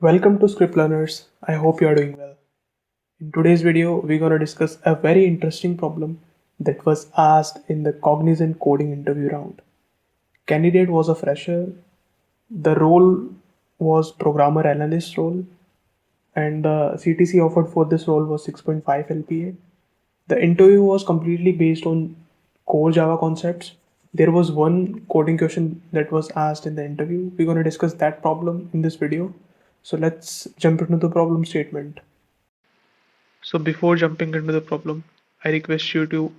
Welcome to Script Learners. I hope you are doing well. In today's video, we're going to discuss a very interesting problem that was asked in the Cognizant coding interview round. Candidate was a fresher. The role was programmer analyst role, and the CTC offered for this role was 6.5 LPA. The interview was completely based on core Java concepts. There was one coding question that was asked in the interview. We're going to discuss that problem in this video. So let's jump into the problem statement. So before jumping into the problem, I request you to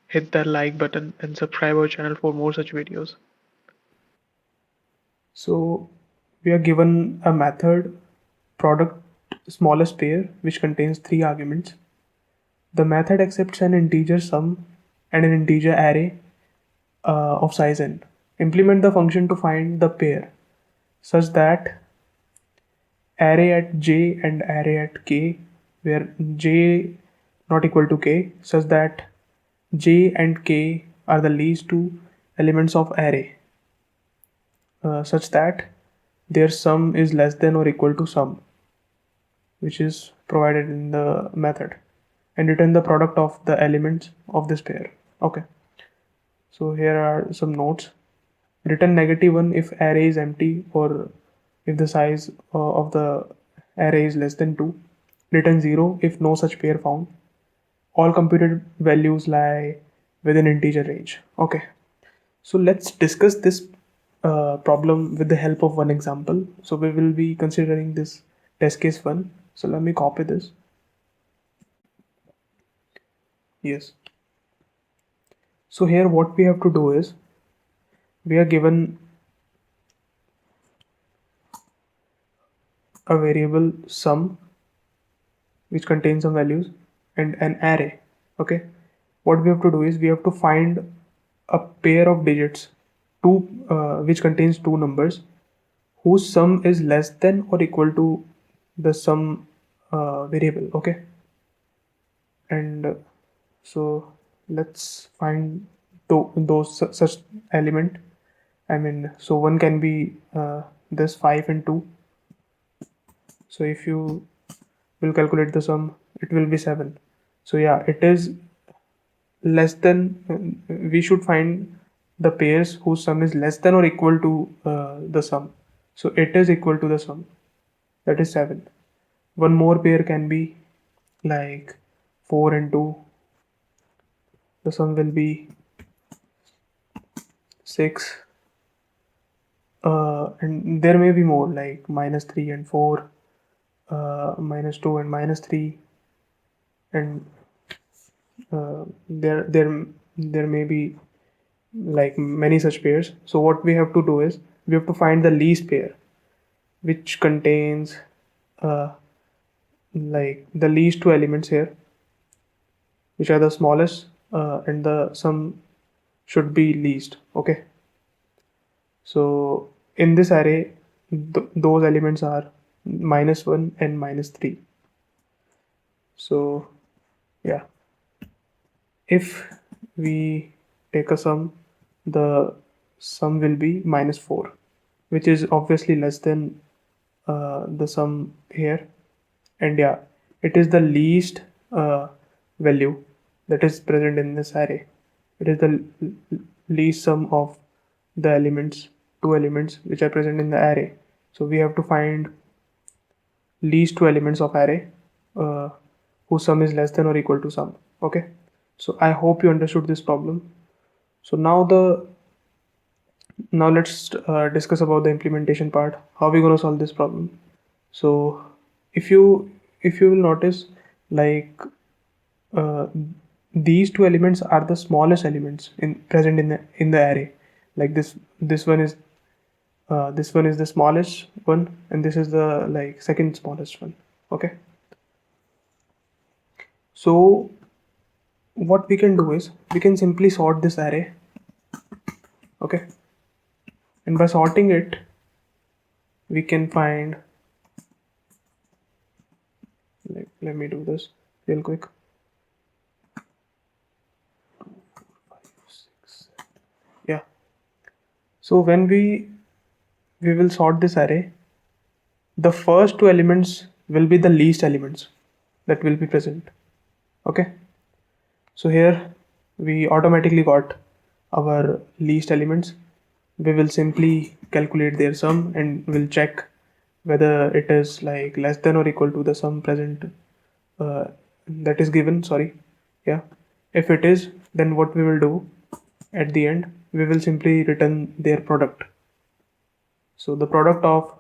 hit that like button and subscribe our channel for more such videos. So we are given a method product smallest pair which contains 3 arguments. The method accepts an integer sum and an integer array of size n. Implement the function to find the pair such that array at j and array at k, where j not equal to k, such that j and k are the least two elements of array, such that their sum is less than or equal to sum, which is provided in the method, and return the product of the elements of this pair. Okay, so here are some notes. Return -1 if array is empty or if the size of the array is less than 2. Return 0 if no such pair found. All computed values lie within integer range. Okay, so let's discuss this problem with the help of one example. So we will be considering this test case 1. So let me copy this. Yes. So here what we have to do is, we are given a variable sum which contains some values and an array. Okay, what we have to do is we have to find a pair of digits, which contains two numbers whose sum is less than or equal to the sum variable. Okay, and so let's find those such element. I mean, so one can be this 5 and 2. So if you will calculate the sum, it will be 7. So yeah, it is less than, we should find the pairs whose sum is less than or equal to the sum. So it is equal to the sum, that is 7. One more pair can be like 4 and 2. The sum will be 6. And there may be more like -3 and 4, -2 and -3, and there may be like many such pairs. So what we have to do is we have to find the least pair which contains like the least two elements here, which are the smallest, and the sum should be least. Okay, so in this array those elements are -1 and -3. So yeah, if we take a sum, the sum will be -4, which is obviously less than the sum here. And yeah, it is the least value that is present in this array. It is the least sum of the elements, two elements which are present in the array. So we have to find least two elements of array whose sum is less than or equal to sum. Okay, so I hope you understood this problem. So now let's discuss about the implementation part, how we're going to solve this problem. So if you will notice, like these two elements are the smallest elements present in the array. Like this one is the smallest one, and this is the like second smallest one. Okay, so what we can do is we can simply sort this array. Okay, and by sorting it we can find, like, let me do this real quick. 2, 4, 5, 6, 7. Yeah, so when we will sort this array, the first two elements will be the least elements that will be present. Okay, so here we automatically got our least elements. We will simply calculate their sum and we'll check whether it is like less than or equal to the sum present that is given. Sorry, yeah, if it is, then what we will do at the end, we will simply return their product. So the product of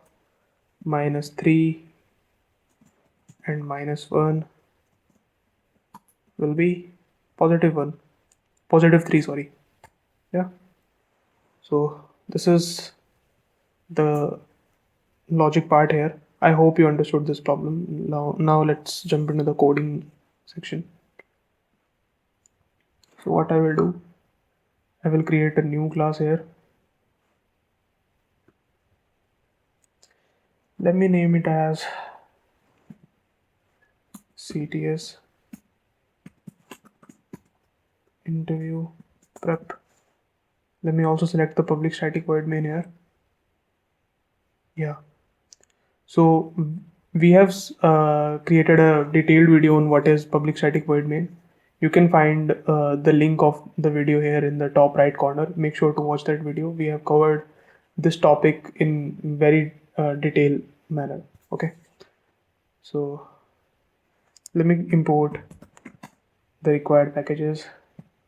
-3 and -1 will be +1, +3, sorry. Yeah, so this is the logic part here. I hope you understood this problem. Now let's jump into the coding section. So what I will do, I will create a new class here. Let me name it as CTS interview prep. Let me also select the public static void main here. Yeah, so we have created a detailed video on what is public static void main. You can find the link of the video here in the top right corner. Make sure to watch that video. We have covered this topic in very detailed manner. Okay, so let me import the required packages.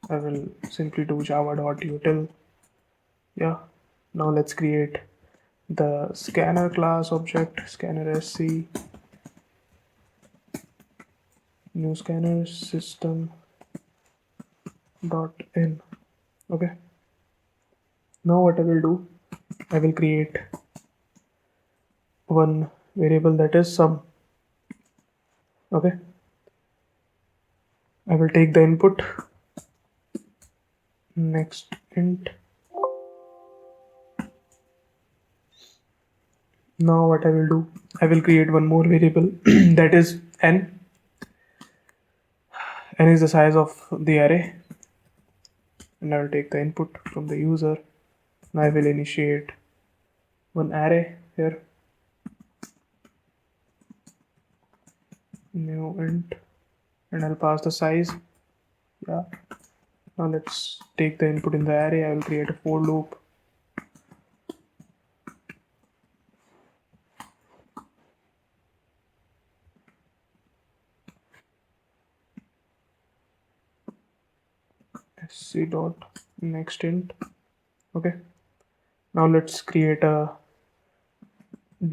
I will simply do java.util. Yeah, now let's create the scanner class object, scanner sc, new scanner system dot in. Okay, now what I will do, I will create one variable that is sum. Okay, I will take the input, next int. Now what I will do, I will create one more variable that is n. N is the size of the array, and I will take the input from the user. Now I will initiate one array here, new int, and I'll pass the size. Yeah, now let's take the input in the array. I will create a for loop. Sc dot next int. Okay, now let's create a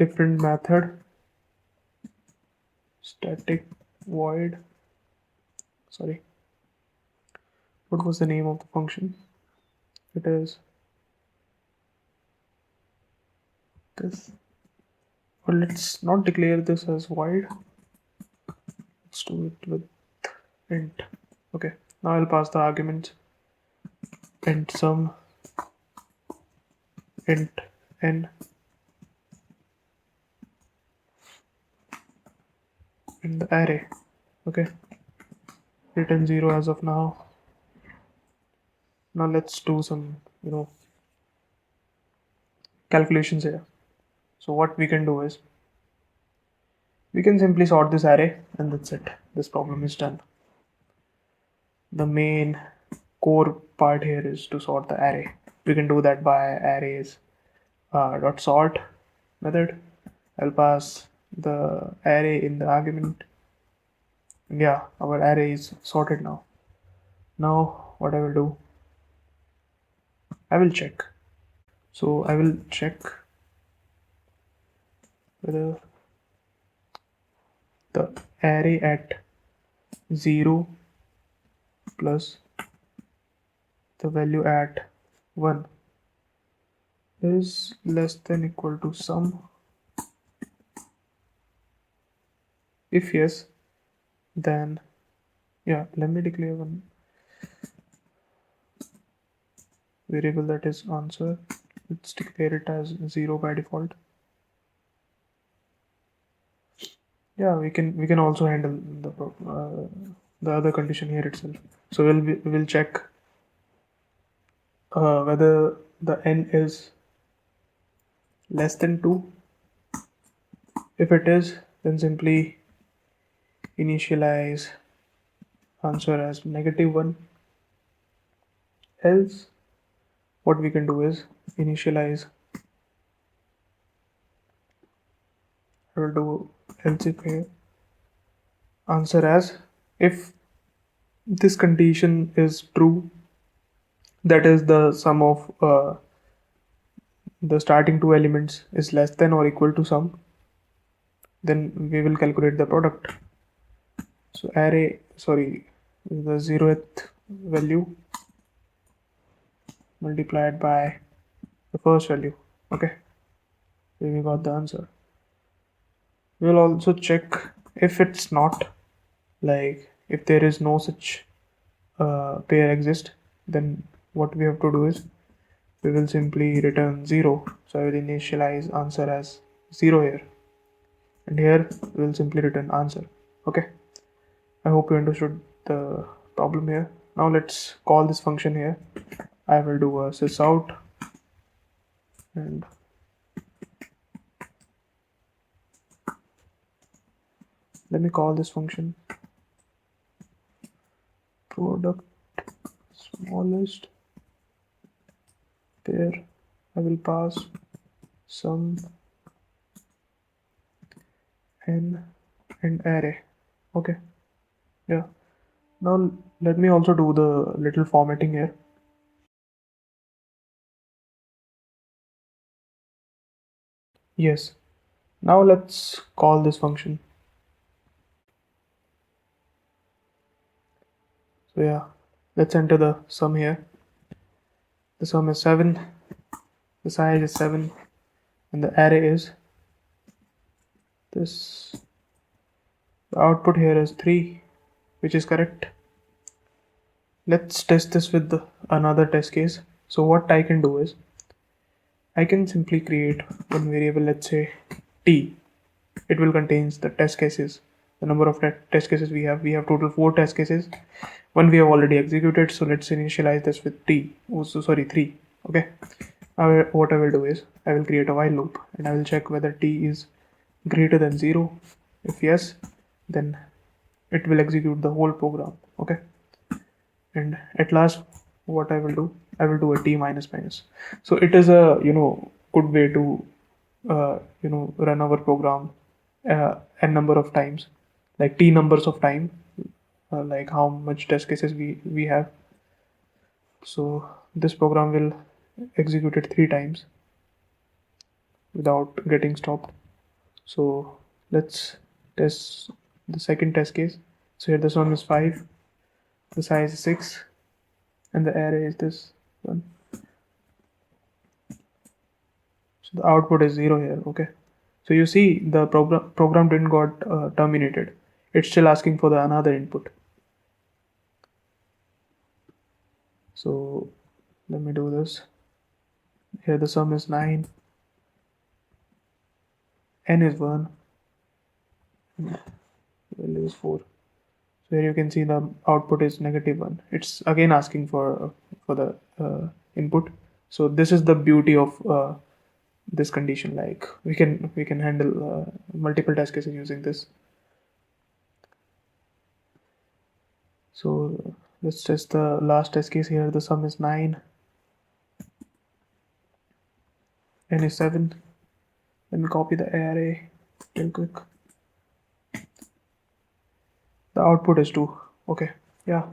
different method, static void, sorry, what was the name of the function? It is this, but let's not declare this as void. Let's do it with int. Okay, now I'll pass the arguments int sum, int n, in the array. Okay, return 0 as of now. Now let's do some calculations here. So what we can do is we can simply sort this array, and that's it. This problem is done. The main core part here is to sort the array. We can do that by arrays dot sort method. I'll pass the array in the argument. And yeah, our array is sorted now. Now what I will do, I will check. So I will check whether the array at 0 plus the value at 1 is less than equal to sum. If yes, then yeah, let me declare one variable that is answer. Let's declare it as 0 by default. Yeah, we can also handle the other condition here itself. So we'll check whether the n is less than 2. If it is, then simply initialize answer as -1. Else, what we can do is initialize, I will do else if here, answer as, if this condition is true, that is the sum of the starting two elements is less than or equal to sum, then we will calculate the product. So the 0th value multiplied by the first value. Okay, so we got the answer. We will also check if it's not, like if there is no such pair exist, then what we have to do is we will simply return 0. So I will initialize answer as 0 here, and here we will simply return answer. Okay, I hope you understood the problem here. Now let's call this function here. I will do a sysout, and let me call this function product smallest pair. I will pass sum n and array. Okay, yeah. Now let me also do the little formatting here. Yes, now let's call this function. So yeah, let's enter the sum here. The sum is 7, the size is 7, and the array is this. The output here is 3, which is correct. Let's test this with another test case. So what I can do is I can simply create one variable, let's say t. It will contain the test cases, the number of test cases we have. We have total 4 test cases. One we have already executed, so let's initialize this with t. Oh, so sorry, 3. Okay. Now what I will do is I will create a while loop, and I will check whether t is greater than 0. If yes, then it will execute the whole program. Okay, and at last what I will do a t minus minus. So it is a good way to run our program n number of times, like t numbers of time, like how much test cases we have. So this program will execute it 3 times without getting stopped. So let's test the second test case. So here the sum is 5, the size is 6, and the array is this one. So the output is 0 here. Okay, so you see the program didn't got terminated. It's still asking for the another input. So let me do this. Here the sum is 9, n is 1, value is 4. So here you can see the output is -1. It's again asking for the input. So this is the beauty of this condition. Like we can handle multiple test cases using this. So let's test the last test case here. The sum is 9, n is 7. Let me copy the array real quick. The output is 2. Okay, yeah.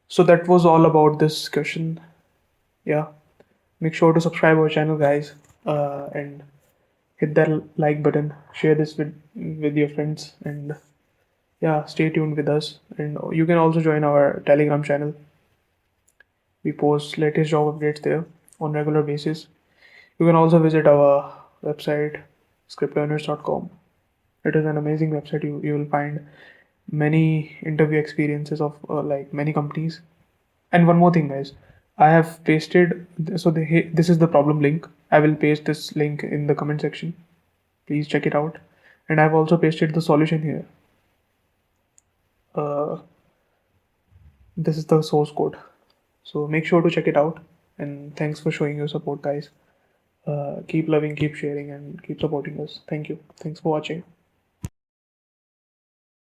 So that was all about this question. Yeah, make sure to subscribe our channel, guys, and hit that like button. Share this with your friends, and yeah, stay tuned with us. And you can also join our Telegram channel. We post latest job updates there on regular basis. You can also visit our website scriptlearners.com. It is an amazing website. You will find many interview experiences of like many companies. And one more thing, guys, I have pasted, so this is the problem link. I will paste this link in the comment section. Please check it out. And I've also pasted the solution here. This is the source code. So make sure to check it out. And thanks for showing your support, guys. Keep loving, keep sharing, and keep supporting us. Thank you. Thanks for watching.